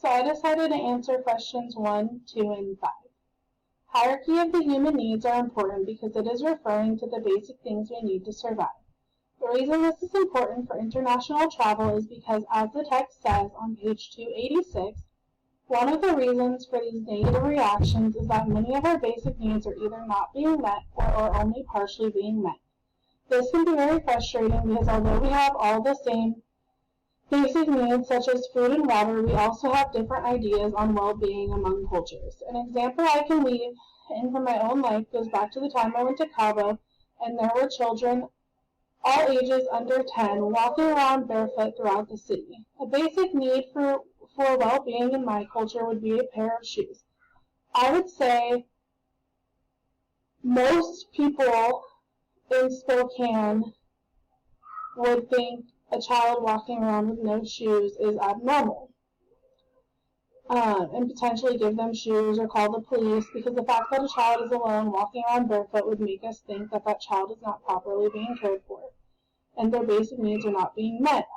So I decided to answer questions 1, 2, and 5. Hierarchy of the human needs are important because it is referring to the basic things we need to survive. The reason this is important for international travel is because, as the text says on page 286, one of the reasons for these negative reactions is that many of our basic needs are either not being met or are only partially being met. This can be very frustrating because although we have all the same basic needs such as food and water, we also have different ideas on well-being among cultures. An example I can weave in from my own life goes back to the time I went to Cabo and there were children all ages under 10 walking around barefoot throughout the city. A basic need for well-being in my culture would be a pair of shoes. I would say most people in Spokane would think a child walking around with no shoes is abnormal, and potentially give them shoes or call the police, because the fact that a child is alone walking around barefoot would make us think that that child is not properly being cared for and their basic needs are not being met.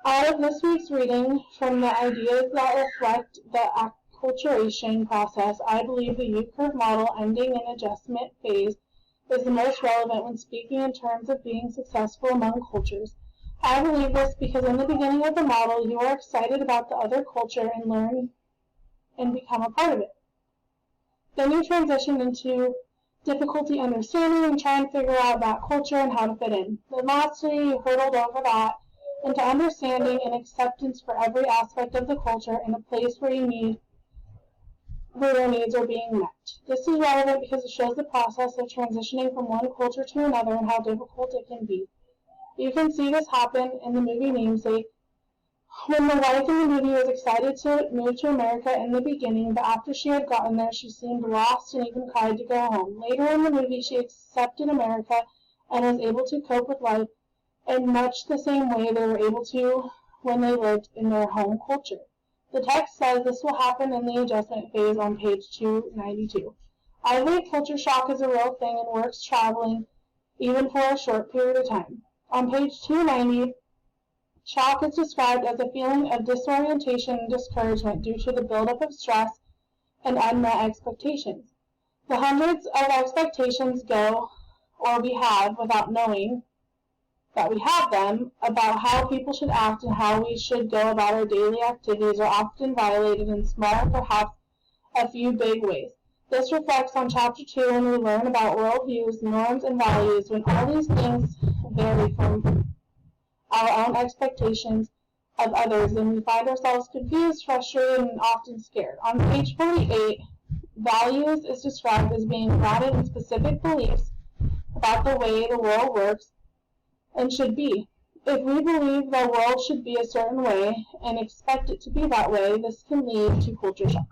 Out of this week's reading, from the ideas that reflect the acculturation process, I believe the U-curve model ending in adjustment phase is the most relevant when speaking in terms of being successful among cultures. I believe this because in the beginning of the model, you are excited about the other culture and learn and become a part of it. Then you transition into difficulty understanding and try and figure out that culture and how to fit in. Then lastly, you hurdled over that into understanding and acceptance for every aspect of the culture and a place where your needs are being met. This is relevant because it shows the process of transitioning from one culture to another and how difficult it can be. You can see this happen in the movie Namesake, when the wife in the movie was excited to move to America in the beginning, but after she had gotten there, she seemed lost and even cried to go home. Later in the movie, she accepted America and was able to cope with life in much the same way they were able to when they lived in their home culture. The text says this will happen in the adjustment phase on page 292. I believe culture shock is a real thing and works traveling even for a short period of time. On page 290, shock is described as a feeling of disorientation and discouragement due to the buildup of stress and unmet expectations. The hundreds of expectations go, or we have, without knowing that we have them, about how people should act and how we should go about our daily activities are often violated in small, perhaps a few big ways. This reflects on chapter 2 when we learn about worldviews, norms, and values, when all these things vary from our own expectations of others, and we find ourselves confused, frustrated, and often scared. On page 48, values is described as being grounded in specific beliefs about the way the world works and should be. If we believe the world should be a certain way and expect it to be that way, this can lead to culture shock.